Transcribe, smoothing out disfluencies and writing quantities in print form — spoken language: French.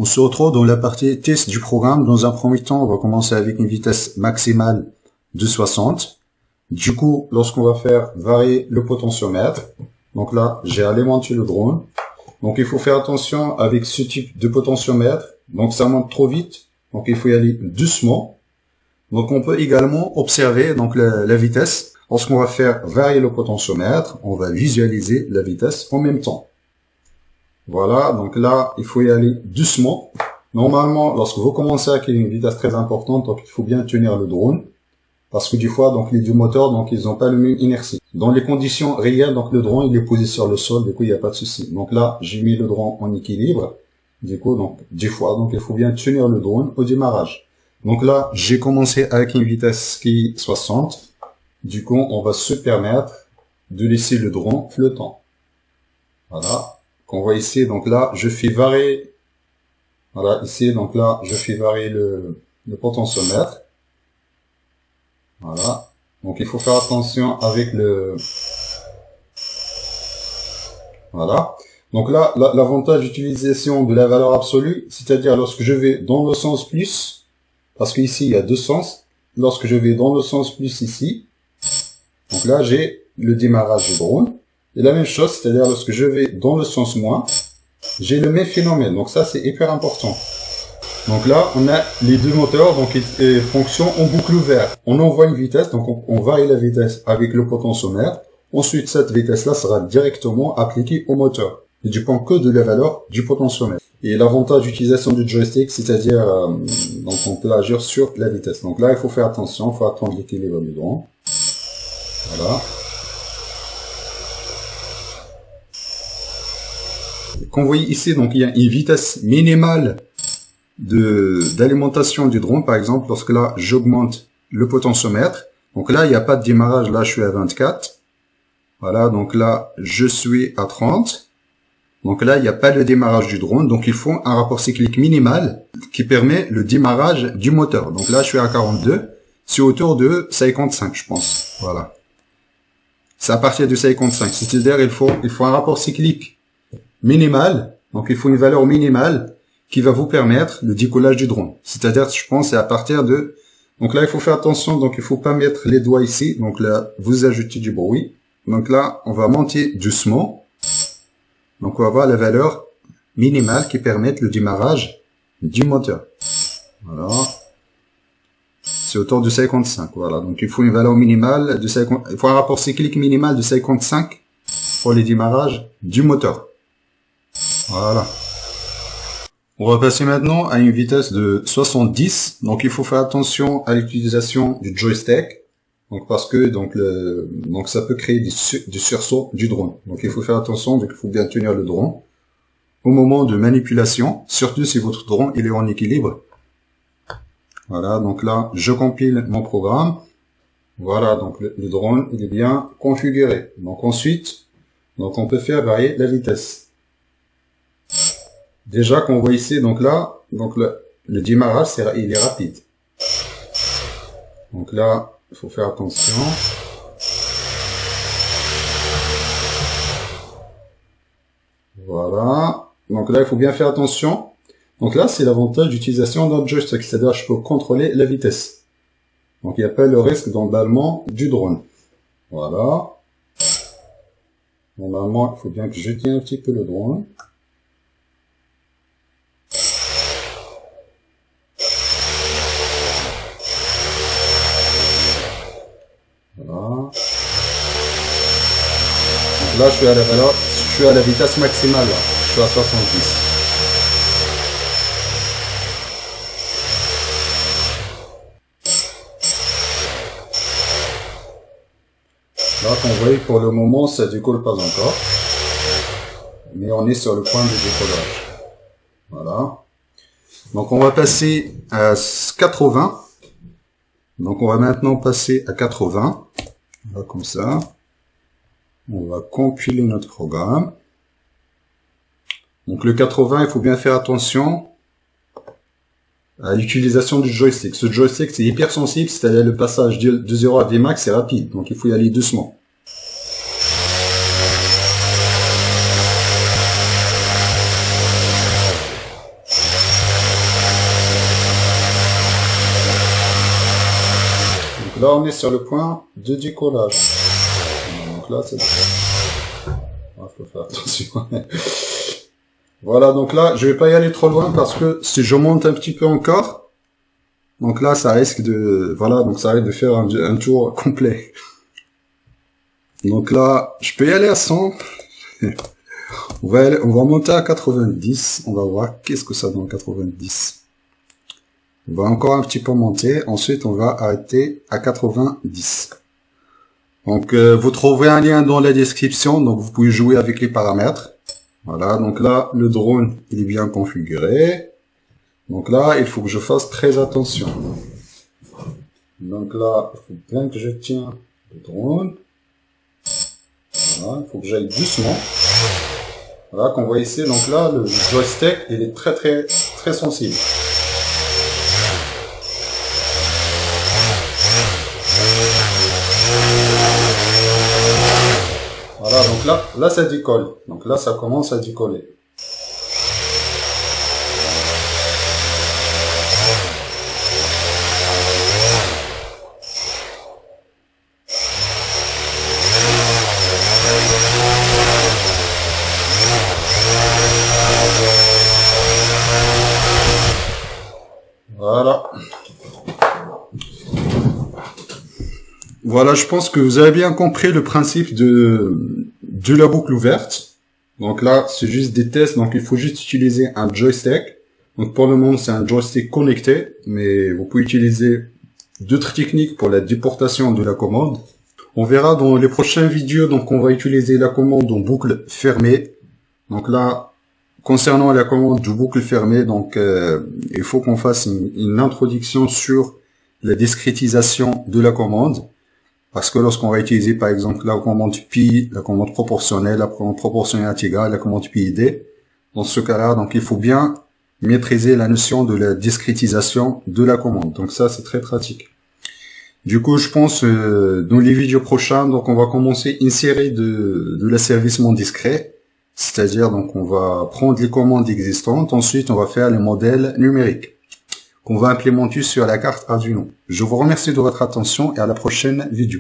On se retrouve dans la partie test du programme. Dans un premier temps, on va commencer avec une vitesse maximale de 60. Du coup, lorsqu'on va faire varier le potentiomètre, donc là, j'ai alimenté le drone. Donc il faut faire attention avec ce type de potentiomètre. Donc ça monte trop vite, donc il faut y aller doucement. Donc on peut également observer donc la vitesse. Lorsqu'on va faire varier le potentiomètre, on va visualiser la vitesse en même temps. Voilà, donc là, il faut y aller doucement. Normalement, lorsque vous commencez avec une vitesse très importante, donc il faut bien tenir le drone. Parce que des fois, donc les deux moteurs, donc ils n'ont pas le même inertie. Dans les conditions réelles, donc le drone, il est posé sur le sol, du coup, il n'y a pas de souci. Donc là, j'ai mis le drone en équilibre. Du coup, donc, des fois, donc il faut bien tenir le drone au démarrage. Donc là, j'ai commencé avec une vitesse qui est 60. Du coup, on va se permettre de laisser le drone flottant. Voilà. Qu'on voit ici, donc là, je fais varier, voilà, ici, donc là, je fais varier le potentiomètre. Voilà. Donc, il faut faire attention avec voilà. Donc là, l'avantage d'utilisation de la valeur absolue, c'est-à-dire lorsque je vais dans le sens plus, parce qu'ici, il y a deux sens, lorsque je vais dans le sens plus ici, donc là, j'ai le démarrage du drone. Et la même chose, c'est-à-dire lorsque je vais dans le sens moins, j'ai le même phénomène. Donc ça, c'est hyper important. Donc là, on a les deux moteurs, donc ils fonctionnent en boucle ouverte. On envoie une vitesse, donc on varie la vitesse avec le potentiomètre. Ensuite, cette vitesse-là sera directement appliquée au moteur. Il dépend que de la valeur du potentiomètre. Et l'avantage d'utilisation du joystick, c'est-à-dire, donc on peut agir sur la vitesse. Donc là, il faut faire attention, il faut attendre l'équilibre du drone. Voilà. Comme vous voyez ici, donc il y a une vitesse minimale d'alimentation du drone, par exemple, lorsque là j'augmente le potentiomètre. Donc là, il n'y a pas de démarrage, là je suis à 24. Voilà, donc là je suis à 30. Donc là, il n'y a pas le démarrage du drone, donc il faut un rapport cyclique minimal qui permet le démarrage du moteur. Donc là, je suis à 42, c'est autour de 55, je pense. Voilà. C'est à partir de 55. C'est-à-dire, il faut un rapport cyclique minimal, donc il faut une valeur minimale qui va vous permettre le décollage du drone. C'est-à-dire, je pense, c'est à partir de... Donc là, il faut faire attention, donc il faut pas mettre les doigts ici. Donc là, vous ajoutez du bruit. Donc là, on va monter doucement. Donc on va voir la valeur minimale qui permet le démarrage du moteur. Voilà. C'est autour de 55. Voilà. Donc il faut une valeur minimale de 50... Il faut un rapport cyclique minimal de 55 pour le démarrage du moteur. Voilà. On va passer maintenant à une vitesse de 70. Donc il faut faire attention à l'utilisation du joystick. Donc parce que donc ça peut créer du sursaut du drone. Donc il faut faire attention, donc il faut bien tenir le drone au moment de manipulation, surtout si votre drone il est en équilibre. Voilà, donc là je compile mon programme. Voilà, donc le drone il est bien configuré. Donc ensuite, donc on peut faire varier la vitesse. Déjà qu'on voit ici, donc là, donc le démarrage, il est rapide. Donc là, il faut faire attention. Voilà. Donc là, il faut bien faire attention. Donc là, c'est l'avantage d'utilisation d'un joystick, c'est-à-dire je peux contrôler la vitesse. Donc il n'y a pas le risque d'emballement du drone. Voilà. Normalement, il faut bien que je tienne un petit peu le drone. Voilà. Là, je suis à la vitesse maximale, là. Je suis à 70. Là, comme vous voyez, pour le moment, ça décolle pas encore. Mais on est sur le point de décollage. Voilà. Donc, on va passer à 80. Donc, on va maintenant passer à 80. Voilà, comme ça. On va compiler notre programme. Donc le 80, il faut bien faire attention à l'utilisation du joystick. Ce joystick, c'est hyper sensible, c'est-à-dire le passage de 0 à Vmax, c'est rapide. Donc il faut y aller doucement. là, on est sur le point de décollage. Donc là, c'est... faut faire attention. Voilà, donc là, je vais pas y aller trop loin parce que si je monte un petit peu encore, donc là, ça risque de... Voilà, donc ça risque de faire un tour complet. Donc là, je peux y aller à 100. On va monter à 90. On va voir qu'est-ce que ça donne 90. On va encore un petit peu monter. Ensuite, on va arrêter à 90. Donc, vous trouverez un lien dans la description. Donc, vous pouvez jouer avec les paramètres. Voilà. Donc là, le drone, il est bien configuré. Donc là, il faut que je fasse très attention. Donc là, il faut bien que je tienne le drone. Voilà. Il faut que j'aille doucement. Voilà, qu'on voit ici, donc là, le joystick, il est très sensible. Voilà, donc là, ça décolle. Donc là, ça commence à décoller. Voilà. Voilà, je pense que vous avez bien compris le principe de la boucle ouverte. Donc là, c'est juste des tests, donc il faut juste utiliser un joystick. Donc pour le moment, c'est un joystick connecté, mais vous pouvez utiliser d'autres techniques pour la déportation de la commande. On verra dans les prochaines vidéos, donc on va utiliser la commande en boucle fermée. Donc là, concernant la commande de boucle fermée, donc il faut qu'on fasse une introduction sur la discrétisation de la commande. Parce que lorsqu'on va utiliser par exemple la commande pi, la commande proportionnelle, la commande proportionnelle intégrale, la commande PID, dans ce cas-là, donc il faut bien maîtriser la notion de la discrétisation de la commande. Donc ça, c'est très pratique. Du coup, je pense dans les vidéos prochaines, donc on va commencer une série de l'asservissement discret. C'est-à-dire, donc, on va prendre les commandes existantes. Ensuite, on va faire les modèles numériques qu'on va implémenter sur la carte Arduino. Je vous remercie de votre attention et à la prochaine vidéo.